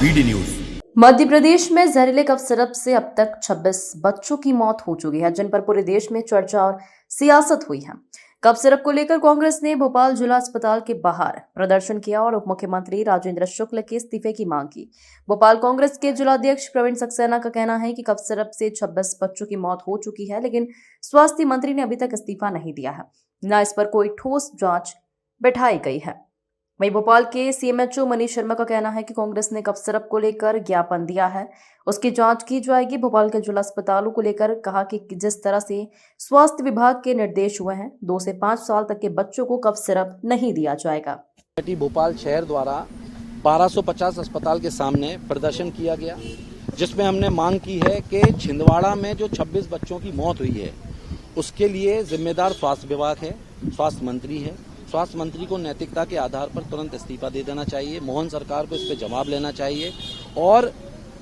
BD news. Madhya Pradesh में जहरीले cough syrup से अब तक 26 बच्चों की मौत हो चुकी है, जिन पर पूरे देश में चर्चा और सियासत हुई है। कफ सिरप को लेकर कांग्रेस ने भोपाल जिला अस्पताल के बाहर प्रदर्शन किया और उप मुख्यमंत्री राजेंद्र शुक्ल के इस्तीफे की मांग की। भोपाल कांग्रेस के जिलाध्यक्ष प्रवीण सक्सेना का कहना है कि कफ सिरप से 26 बच्चों की मौत हो चुकी है, लेकिन स्वास्थ्य मंत्री ने अभी तक इस्तीफा नहीं दिया है, न इस पर कोई ठोस जांच बैठाई गई है। वहीं भोपाल के सीएमएचओ मनीष शर्मा का कहना है कि कांग्रेस ने कफ सिरप को लेकर ज्ञापन दिया है, उसकी जांच की जाएगी। भोपाल के जिला अस्पतालों को लेकर कहा कि जिस तरह से स्वास्थ्य विभाग के निर्देश हुए हैं, 2 से 5 साल तक के बच्चों को कफ सिरप नहीं दिया जाएगा। भोपाल शहर द्वारा 1250 अस्पताल के सामने प्रदर्शन किया गया, जिसमें हमने मांग की है कि छिंदवाड़ा में जो 26 बच्चों की मौत हुई है, उसके लिए जिम्मेदार स्वास्थ्य विभाग है, स्वास्थ्य मंत्री है। स्वास्थ्य मंत्री को नैतिकता के आधार पर तुरंत इस्तीफा दे देना चाहिए। मोहन सरकार को इस पे जवाब लेना चाहिए। और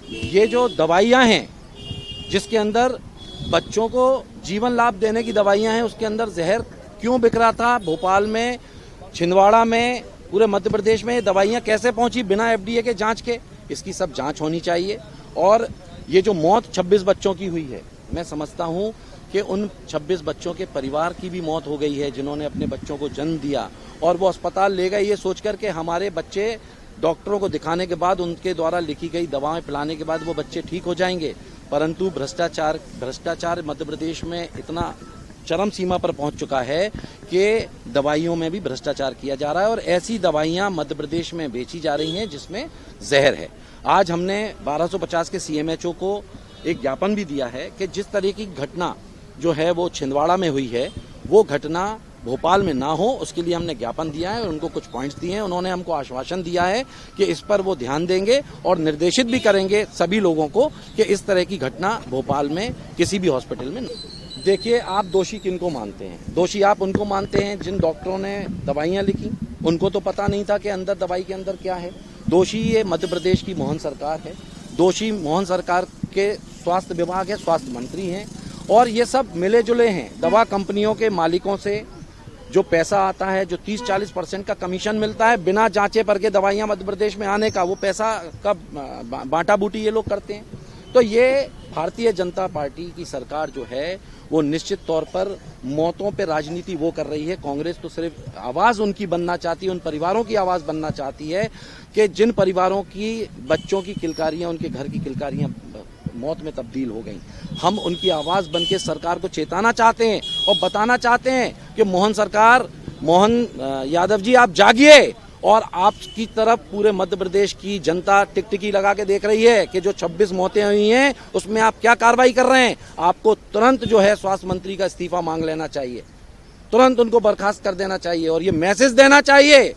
ये जो दवाइयां हैं, जिसके अंदर बच्चों को जीवन लाभ देने की दवाइयां हैं, उसके अंदर जहर क्यों बिक रहा था? भोपाल में, छिंदवाड़ा में, पूरे मध्य प्रदेश में ये दवाइयां कैसे पहुंची बिना एफडीए के जांच के? इसकी सब जांच होनी चाहिए। और ये जो मौत 26 बच्चों की हुई है, मैं समझता हूं कि उन 26 बच्चों के परिवार की भी मौत हो गई है, जिन्होंने अपने बच्चों को जन्म दिया और वो अस्पताल ले गए ये सोचकर के हमारे बच्चे डॉक्टरों को दिखाने के बाद, उनके द्वारा लिखी गई दवाएं पिलाने के बाद वो बच्चे ठीक हो जाएंगे। परंतु भ्रष्टाचार मध्य प्रदेश में इतना चरम सीमा पर पहुंच चुका है कि दवाइयों में भी भ्रष्टाचार किया जा रहा है और ऐसी दवाइयां मध्य प्रदेश में बेची जा रही हैं जिसमें जहर है। आज हमने 1250 के सीएमएचओ को एक ज्ञापन भी दिया है कि जिस तरह की घटना जो है वो छिंदवाड़ा में हुई है, वो घटना भोपाल में ना हो, उसके लिए हमने ज्ञापन दिया है और उनको कुछ पॉइंट्स दिए हैं। उन्होंने हमको आश्वासन दिया है कि इस पर वो ध्यान देंगे और निर्देशित भी करेंगे सभी लोगों को कि इस तरह की घटना भोपाल में किसी भी हॉस्पिटल में नहीं। देखिए, आप दोषी किनको मानते हैं? दोषी आप उनको मानते हैं जिन डॉक्टरों ने दवाइयां लिखी, उनको तो पता नहीं था कि अंदर दवाई के अंदर क्या है। दोषी ये मध्य प्रदेश की मोहन सरकार है, दोषी मोहन सरकार के स्वास्थ्य विभाग है, स्वास्थ्य मंत्री हैं, और ये सब मिले जुले हैं। दवा कंपनियों के मालिकों से जो पैसा आता है, जो 30-40% का कमीशन मिलता है बिना जांचे परखे दवाइयां मध्य प्रदेश में आने का, वो पैसा का बांटा बूटी ये लोग करते हैं। तो ये भारतीय जनता पार्टी की सरकार जो है वो निश्चित तौर पर मौतों पे राजनीति वो कर रही है। कांग्रेस तो सिर्फ आवाज उनकी बनना चाहती है, उन परिवारों की आवाज बनना चाहती है कि जिन परिवारों की बच्चों की किलकारियां, उनके घर की किलकारियां मौत में तब्दील हो गई। हम उनकी आवाज बनके सरकार को चेताना चाहते हैं और बताना चाहते हैं कि मोहन यादव जी, आप जागिए और आपकी तरफ पूरे मध्य प्रदेश की जनता टिकटिकी लगा के देख रही है कि जो 26 मौतें हुई हैं उसमें आप क्या कार्रवाई कर रहे हैं। आपको तुरंत जो है स्वास्थ्य मंत्री का इस्तीफा मांग लेना चाहिए, तुरंत उनको बर्खास्त कर देना चाहिए और ये मैसेज देना चाहिए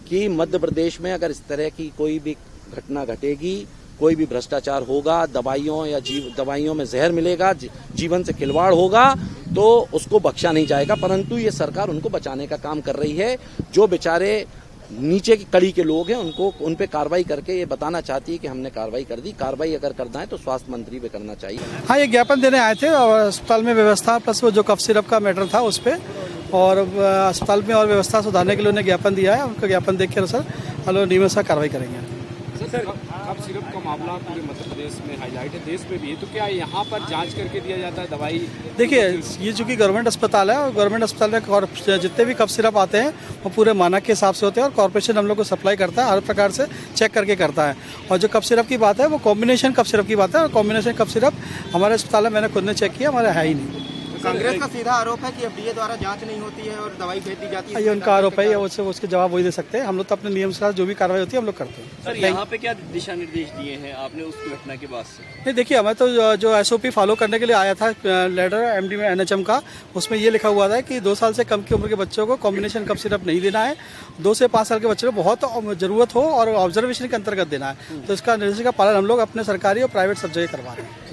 कि मध्य प्रदेश में अगर इस तरह की कोई भी घटना घटेगी, कोई भी भ्रष्टाचार होगा, दवाइयों में जहर मिलेगा, जीवन से खिलवाड़ होगा, तो उसको बख्शा नहीं जाएगा। परंतु ये सरकार उनको बचाने का काम कर रही है। जो बेचारे नीचे की कड़ी के लोग हैं, उन पे कार्रवाई करके ये बताना चाहती है कि हमने कार्रवाई कर दी। कार्रवाई अगर करना है तो स्वास्थ्य मंत्री पे करना चाहिए। हाँ, ये ज्ञापन देने आए थे और अस्पताल में व्यवस्था प्लस वो जो कफ सिरप का मैटर था उस पर, और अस्पताल में और व्यवस्था सुधारने के लिए उन्हें ज्ञापन दिया है। उनका ज्ञापन देख कर सर हम नियमित कार्रवाई करेंगे। सर, कफ सिरप का मामला पूरे मध्य प्रदेश में हाईलाइट है, देश में भी है, तो क्या यहाँ पर जांच करके दिया जाता है दवाई? देखिए, ये चूंकि गवर्नमेंट अस्पताल है और गवर्नमेंट अस्पताल में जितने भी कफ सिरप आते हैं वो पूरे मानक के हिसाब से होते हैं और कॉर्पोरेशन हम लोग को सप्लाई करता है, हर प्रकार से चेक करके करता है। और जो कफ सिरप की बात है वो कॉम्बिनेशन कफ सिरप की बात है, और कॉम्बिनेशन कफ सिरप हमारे अस्पताल में मैंने खुद ने चेक किया, हमारे है ही नहीं। कांग्रेस का सीधा आरोप है कि एफडीए द्वारा जांच नहीं होती है और दवाई भेज दी जाती है। ये उनका आरोप है, उसके जवाब वही दे सकते हैं। हम लोग तो अपने नियम से जो भी कार्रवाई होती है हम लोग करते हैं। सर, यहाँ पे क्या दिशा निर्देश दिए हैं आपने उस घटना के बाद से? नहीं, देखिए, हमें तो जो एसओपी फॉलो करने के लिए आया था लेटर एमडी में एनएचएम का, उसमें ये लिखा हुआ था कि 2 साल से कम की उम्र के बच्चों को कॉम्बिनेशन कफ सिरप नहीं देना है, 2 से 5 साल के बच्चों को बहुत जरूरत हो और ऑब्जर्वेशन के अंतर्गत देना है। तो इसका निर्देश का पालन हम लोग अपने सरकारी और प्राइवेट सब जगह करवा रहे हैं।